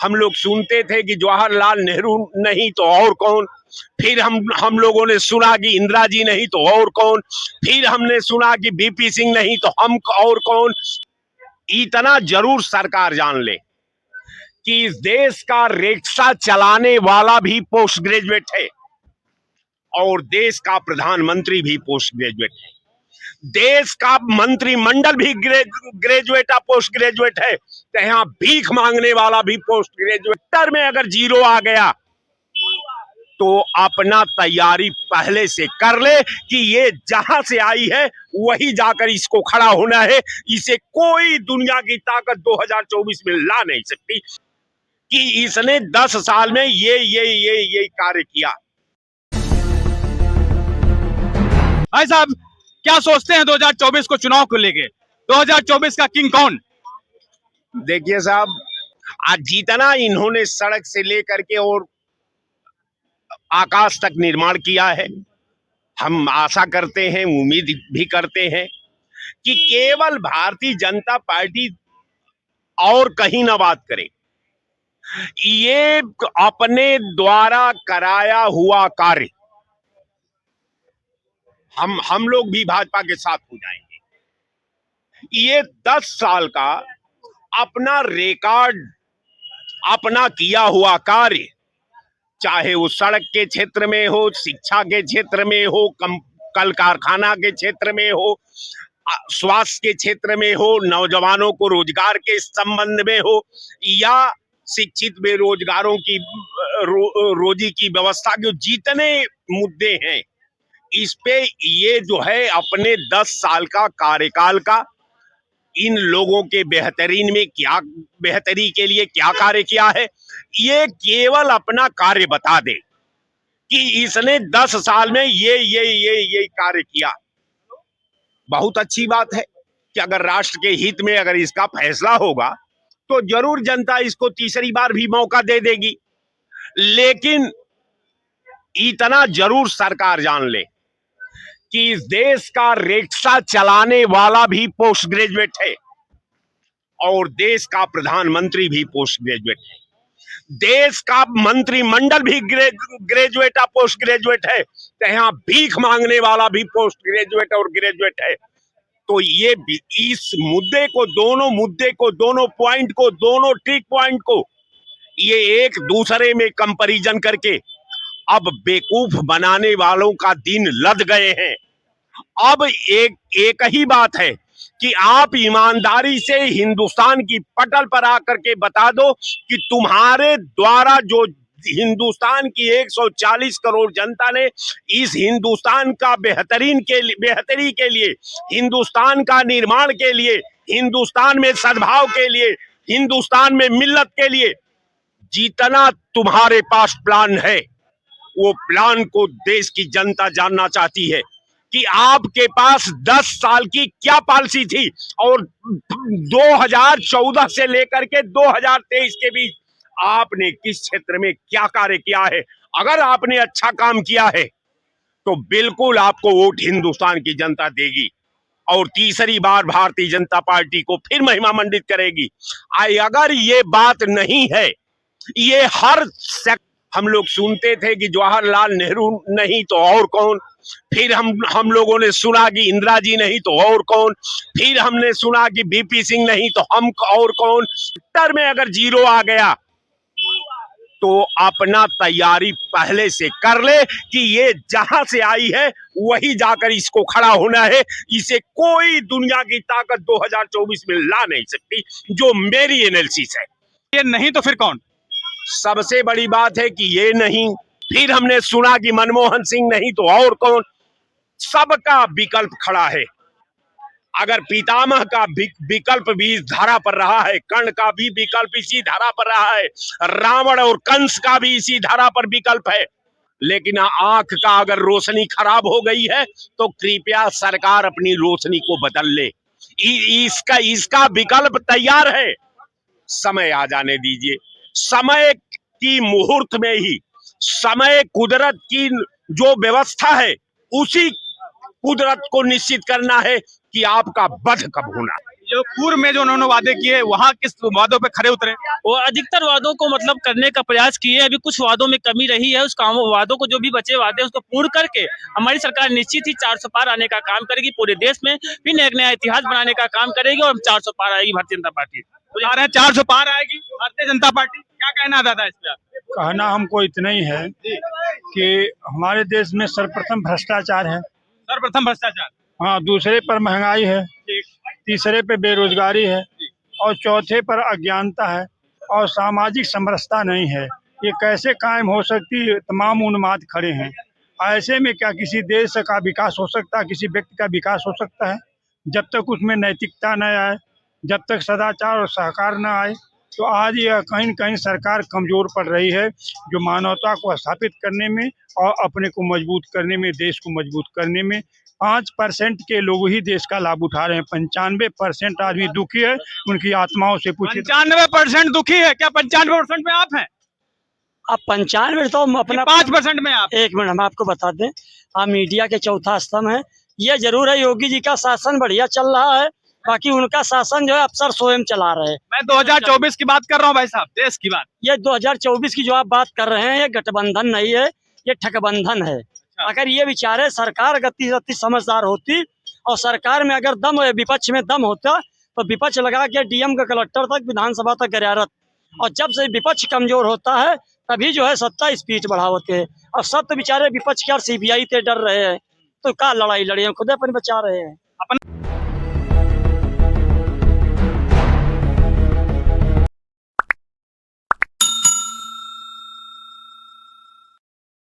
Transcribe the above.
हम लोग सुनते थे कि जवाहरलाल नेहरू नहीं तो और कौन, फिर हम लोगों ने सुना कि इंदिरा जी नहीं तो और कौन, फिर हमने सुना कि बीपी सिंह नहीं तो हम और कौन। इतना जरूर सरकार जान ले कि इस देश का रिक्शा चलाने वाला भी पोस्ट ग्रेजुएट है और देश का प्रधानमंत्री भी पोस्ट ग्रेजुएट है, देश का मंत्रिमंडल भी ग्रेजुएट या पोस्ट ग्रेजुएट है, तो यहाँ भीख मांगने वाला भी पोस्ट ग्रेजुएट में अगर जीरो आ गया तो अपना तैयारी पहले से कर ले कि ये जहां से आई है वही जाकर इसको खड़ा होना है। इसे कोई दुनिया की ताकत 2024 में ला नहीं सकती कि इसने 10 साल में ये कार्य किया। भाई साहब, क्या सोचते हैं 2024 को, चुनाव को लेके? 2024 का किंग कौन? देखिए साहब, आज जितना इन्होंने सड़क से लेकर के और आकाश तक निर्माण किया है, हम आशा करते हैं, उम्मीद भी करते हैं कि केवल भारतीय जनता पार्टी और कहीं ना बात करे। ये अपने द्वारा कराया हुआ कार्य हम लोग भी भाजपा के साथ हो जाएंगे। ये 10 साल का अपना रिकॉर्ड, अपना किया हुआ कार्य, चाहे वो सड़क के क्षेत्र में हो, शिक्षा के क्षेत्र में हो, कल कारखाना के क्षेत्र में हो, स्वास्थ्य के क्षेत्र में हो, नौजवानों को रोजगार के संबंध में हो, या शिक्षित बेरोजगारों की रोजी की व्यवस्था के जितने मुद्दे हैं, इस पे ये जो है अपने 10 साल का कार्यकाल का इन लोगों के बेहतरीन में क्या, बेहतरी के लिए क्या कार्य किया है, ये केवल अपना कार्य बता दे कि इसने 10 साल में ये कार्य किया। बहुत अच्छी बात है कि अगर राष्ट्र के हित में अगर इसका फैसला होगा तो जरूर जनता इसको तीसरी बार भी मौका दे देगी। लेकिन इतना जरूर सरकार जान ले कि इस देश का रिक्शा चलाने वाला भी पोस्ट ग्रेजुएट है और देश का प्रधानमंत्री भी पोस्ट ग्रेजुएट है, देश का मंत्रिमंडल भी ग्रेजुएट या पोस्ट ग्रेजुएट है, तो यहाँ भीख मांगने वाला भी पोस्ट ग्रेजुएट और ग्रेजुएट है। तो ये इस मुद्दे को, दोनों पॉइंट को, दोनों ट्रिक पॉइंट को ये एक दूसरे में कंपैरिजन करके अब बेवकूफ बनाने वालों का दिन लद गए हैं। अब एक ही बात है कि आप ईमानदारी से हिंदुस्तान की पटल पर आकर के बता दो कि तुम्हारे द्वारा जो हिंदुस्तान की 140 करोड़ जनता ने इस हिंदुस्तान का बेहतरी के लिए, हिंदुस्तान का निर्माण के लिए, हिंदुस्तान में सद्भाव के लिए, हिंदुस्तान में मिल्लत के लिए जितना तुम्हारे पास प्लान है, वो प्लान को देश की जनता जानना चाहती है कि आपके पास 10 साल की क्या पॉलिसी थी और 2014 से लेकर के 2023 के बीच आपने किस क्षेत्र में क्या कार्य किया है। अगर आपने अच्छा काम किया है तो बिल्कुल आपको वोट हिंदुस्तान की जनता देगी और तीसरी बार भारतीय जनता पार्टी को फिर महिमा मंडित करेगी। अगर ये बात नहीं है, ये हम लोग सुनते थे कि जवाहरलाल नेहरू नहीं तो और कौन, फिर हम लोगों ने सुना कि इंदिरा जी नहीं तो और कौन, फिर हमने सुना कि बीपी सिंह नहीं तो हम और कौन। उत्तर में अगर जीरो आ गया तो अपना तैयारी पहले से कर ले कि ये जहां से आई है वही जाकर इसको खड़ा होना है। इसे कोई दुनिया की ताकत 2024 में ला नहीं सकती, जो मेरी एनालिसिस है। ये नहीं तो फिर कौन? सबसे बड़ी बात है कि ये नहीं, फिर हमने सुना कि मनमोहन सिंह नहीं तो और कौन। सबका विकल्प खड़ा है। अगर पितामह का विकल्प भी इस धारा पर रहा है, कर्ण का भी विकल्प इसी धारा पर रहा है, रावण और कंस का भी इसी धारा पर विकल्प है, लेकिन आंख का अगर रोशनी खराब हो गई है तो कृपया सरकार अपनी रोशनी को बदल ले। इसका विकल्प तैयार है, समय आ जाने दीजिए। समय की मुहूर्त में ही, समय कुदरत की जो व्यवस्था है उसी कुदरत को निश्चित करना है कि आपका वध कब होना है। जो पूर्व में जो उन्होंने वादे किए वहाँ किस वादों पे खरे उतरे? वो अधिकतर वादों को मतलब करने का प्रयास किए, अभी कुछ वादों में कमी रही है, उस काम वादों को जो भी बचे वादे हैं उसको पूर्ण करके हमारी सरकार निश्चित ही 400 पार आने का काम करेगी, पूरे देश में फिर एक नया इतिहास बनाने का काम करेगी और 400 पार आएगी भारतीय जनता पार्टी। तो आ रहे हैं 400 पार आएगी भारतीय जनता पार्टी, क्या कहना है दादा इस पे? कहना हमको इतना ही है कि हमारे देश में सर्वप्रथम भ्रष्टाचार है, सर्वप्रथम भ्रष्टाचार, हाँ, दूसरे पर महंगाई है, ठीक, तीसरे पे बेरोजगारी है और चौथे पर अज्ञानता है और सामाजिक समरसता नहीं है। ये कैसे कायम हो सकती है? तमाम उन्माद खड़े हैं। ऐसे में क्या किसी देश का विकास हो सकता है, किसी व्यक्ति का विकास हो सकता है? जब तक उसमें नैतिकता न आए, जब तक सदाचार और सहकार न आए, तो आज यह कहीं न कहीं सरकार कमज़ोर पड़ रही है, जो मानवता को स्थापित करने में और अपने को मजबूत करने में, देश को मजबूत करने में 5% के लोग ही देश का लाभ उठा रहे हैं। 95% आदमी दुखी है, उनकी आत्माओं से पूछिए। 95% दुखी है, क्या 95% में आप हैं? अब 95 तो हम अपना 5% में आप? एक मिनट हम आपको बता दें, आप मीडिया के चौथा स्तंभ है। ये जरूर है योगी जी का शासन बढ़िया चल रहा है, बाकी उनका शासन जो है अफसर स्वयं चला रहे हैं। मैं 2024 की बात कर रहा हूँ भाई साहब, देश की बात। ये 2024 की जो आप बात कर रहे हैं, ये गठबंधन नहीं है, ये ठगबंधन है। अगर ये विचारे सरकार गति समझदार होती और सरकार में अगर दम, विपक्ष में दम होता तो विपक्ष लगा के डीएम का कलेक्टर तक, विधानसभा तक गिरारत। और जब से विपक्ष कमजोर होता है तभी जो है सत्ता स्पीड बढ़ावते हैं। और सब तो बेचारे विपक्ष के और सीबीआई से डर रहे हैं, तो क्या लड़ाई लड़े हैं, खुद अपने बचा रहे हैं।